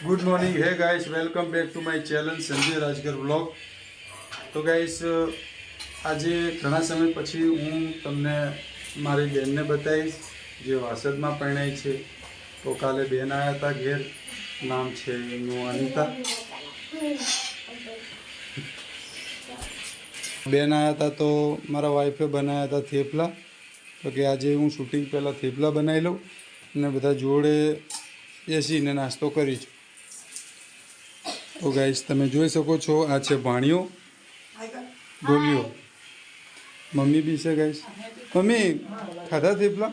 Good morning hey guys, welcome back to my channel Sanjay Rajgar vlog. તો guys, આજે ઘણા સમય પછી હું તમને મારી બહેનને બતાવીશ જે વાસદમાં પરણાઈ છે. તો કાલે બહેન આવ્યા હતા ઘેર, નામ છે એમનું અનિતા. બેન આવ્યા હતા તો મારા વાઈફે બનાવ્યા હતા થેપલા. તો કે આજે હું શૂટિંગ પહેલાં થેપલા બનાવી લઉં અને બધા જોડે બેસીને નાસ્તો કરીશું. તો ગાઈસ, તમે જોઈ શકો છો, આ છે ભાણિયો ગોલિયો. મમ્મી બી છે ગાઈસ. મમ્મી ખાધા થેપલા?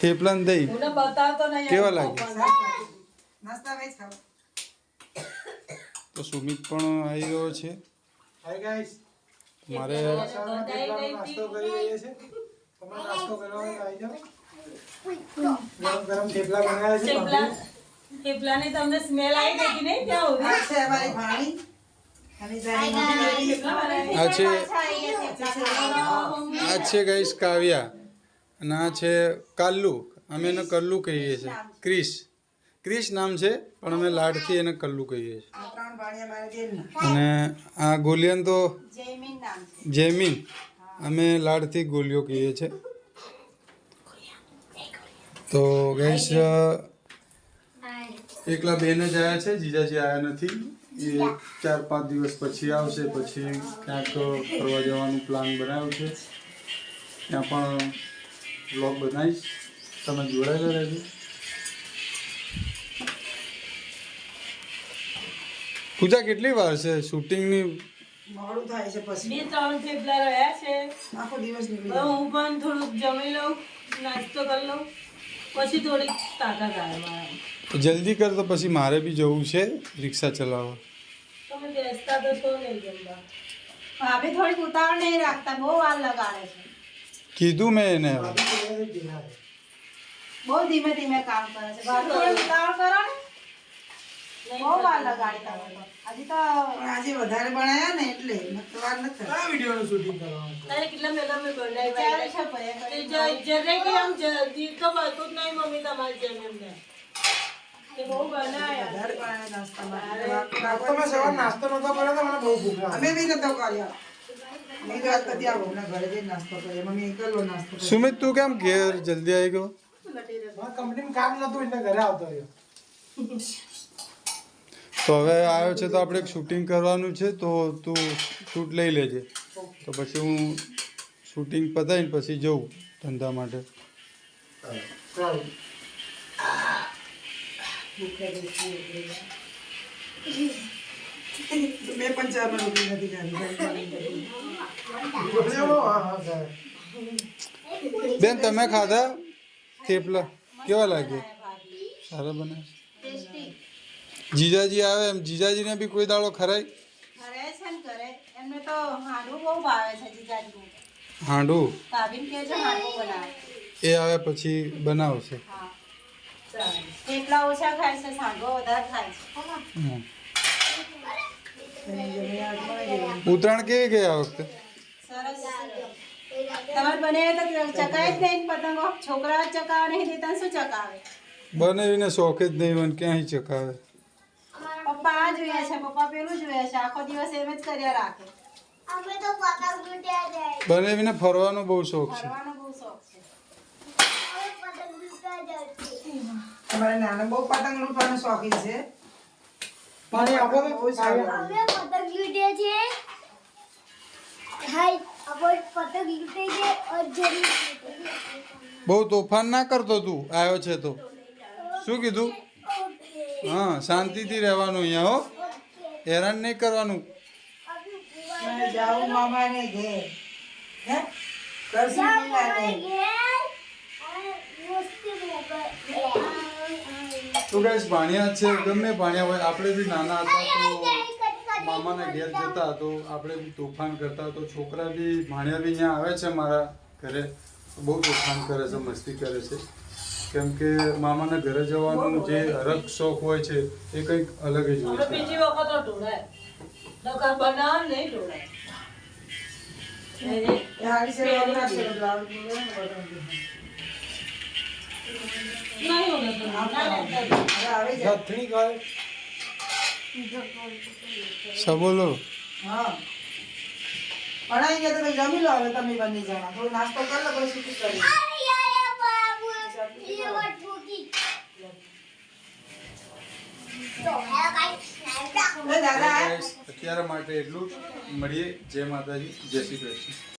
થેપલા ને દહીં કેવા લાગે? તો સુમિત પણ આવી રહ્યો છે. મારે નાસ્તો કરી રહ્યા છે. તમે નાસ્તો કરવા આવી જાઓ. ગરમ ગરમ થેપલા બનાવ્યા છે. થેપલાને તમને સ્મેલ આવી ગઈ કે નહીં? ત્યાં ઉભી છે અમારી ભાણી આ છે ગાઈસ કાવ્યા અને આ છે કાલ્લુ. અમે એને કલ્લુ કહીએ છીએ. ક્રિશ નામ છે પણ અમે લાડથી એને કલ્લુ કહીએ છીએ. અને આ ગોલિયન તો જયમીન, અમે લાડથી ગોલિયો કહીએ છીએ. તો ગાઈસ, એકલા બેન જ આવ્યા છે, જીજાજી આવ્યા નથી. એ 4-5 દિવસ પછી આવશે. પછી ક્યાંક ફરવા જવાનું પ્લાન બનાવ્યું છે, ત્યાં પણ વ્લોગ બનાવીશ. તમે જોડાયેલા રહેજો. પૂજા, કેટલી વાર છે શૂટિંગની? મોડું થાય છે પછી 2-3 થેપલા રહ્યા છે. આખો દિવસ નીકળી હવે હું પણ થોડુંક જમી લઉં, નાસ્તો કરી લઉં, પછી થોડીક તાકાત આવે મારા. જલ્દી કર, તો પછી મારે બી જવું છે રિક્ષા ચલાવવા. તમે બેસતા તો છો નહીં જમવા. ભાભી થોડી ઉતાવળ નહીં રાખતા, બહુ વાર લગાડે છે. કીધું મેં એને. બહુ ધીમે ધીમે કામ કરે છે. ભાભી થોડી ઉતાવળ કરો ને, બહુ વાર લગાડે તમે તો. હજી તો પણ આજે વધારે બનાયા ને એટલે નકર વાર નથી. કયા વિડીયોનું શૂટિંગ કરવાનું છે? તારે કેટલા મેલા મેં બનાવી ચાલે છે ભલે ભલે. જરે કે આમ જલ્દી તો બતું જ નહીં મમ્મી તમારી જેમ એમને. એ બહુ બનાયા. વધારે બનાયા નાસ્તામાં. નાસ્તો મેં સવાર નાસ્તો નતો કર્યો તો મને બહુ ભૂખ લાગી. અમે બી નતો કર્યો. મેં તો આજ બધી આવો ને ઘરે જઈને નાસ્તો કર્યો. મમ્મી એકલો નાસ્તો કર્યો. સુમિત, તું કેમ ઘેર જલ્દી આવી ગયો? મારા કંપનીમાં કામ નતું એટલે ઘરે આવતો રહ્યો. તો હવે આવ્યો છે તો આપણે એક શૂટિંગ કરવાનું છે. તો તું શૂટ લઈ લેજે, તો પછી હું શૂટિંગ પતાવીને પછી જઉં ધંધા માટે. સારું. મેં પણ ચા માં રોટલી નથી ખાધી. હા, સાહેબ. બેન, તમે ખાધા થેપલા? કેવા લાગે? સારા બને? જીજાજી આવે એમ જીજાજીને બી કોઈ દાડો ખરાય? ઘરે છે ને ઘરે એમને તો હાંડવું બહુ ભાવે છે જીજાજી. હાંડું ભાભીને કહે છે હાંડવું બનાવે. એ આવે પછી બનાવશે. હા, થેપલા ઓછા ખાય છે, સાંડવો વધારે ખાય છે. હમ. ઉત્તરાયણ કેવી ગઈ આ વખતે? સરસ. તમારે બને તો ચકાય જ નહીં પતંગો. છોકરા જ ચકાવે નહીં દેતા, શું ચકાવે? બનાવીને શોખ જ નહીં મને, ક્યાંય ચકાવે. પપ્પા આ જોઈએ છે, પપ્પા પેલું જોઈએ છે, આખો દિવસ એમ જ કર્યા રાખે. બનાવીને ફરવાનો બહુ શોખ છે. ફરવાનો બહુ શોખ છે. અમારે નાના બહુ પતંગ લૂંટવાનો શોખીન છે. પાણી આપો તો. બહુ સારું. બહુ તોફાન ના કરતો તું, આવ્યો છે તો. શું કીધું? હા, શાંતિથી રહેવાનું અહીંયા, હો. હેરાન નહીં કરવાનું. મને જાવું મામાને ઘેર. હે? કરશું મિલાને. તો ગાઈસ, ભાણિયા છે, ગમે ભાણિયા હોય, આપણે બી નાના હતા તો મામાના ઘેર જતા તો આપણે બી તોફાન કરતા. તો છોકરા બી ભાણિયા બી અહીંયા આવે છે મારા ઘરે, બહુ તોફાન કરે છે, મસ્તી કરે છે. કેમ કે મામાના ઘરે જવાનું જે હરક શોખ હોય છે એ કંઈક અલગ જ હોય છે. બીજી વખત તો ઢોળાય. દુકાન બનાવ નહીં ઢોળાય. એ હારી છે, લાડુ નાખશે, લાડુ બોલે ને બધું. नहीं होगा तो ना હવે આવી જાય ગથણી કરે સા બોલો હા ભણાઈ ગયા તો પછી જમી લો હવે તમે બંને જણા થોડો નાસ્તો કરી લો પછી શૂટિંગ કરી દાદા અત્યારે માટે એટલું જ. મળીએ. જય માતાજી, જય શ્રી કૃષ્ણ.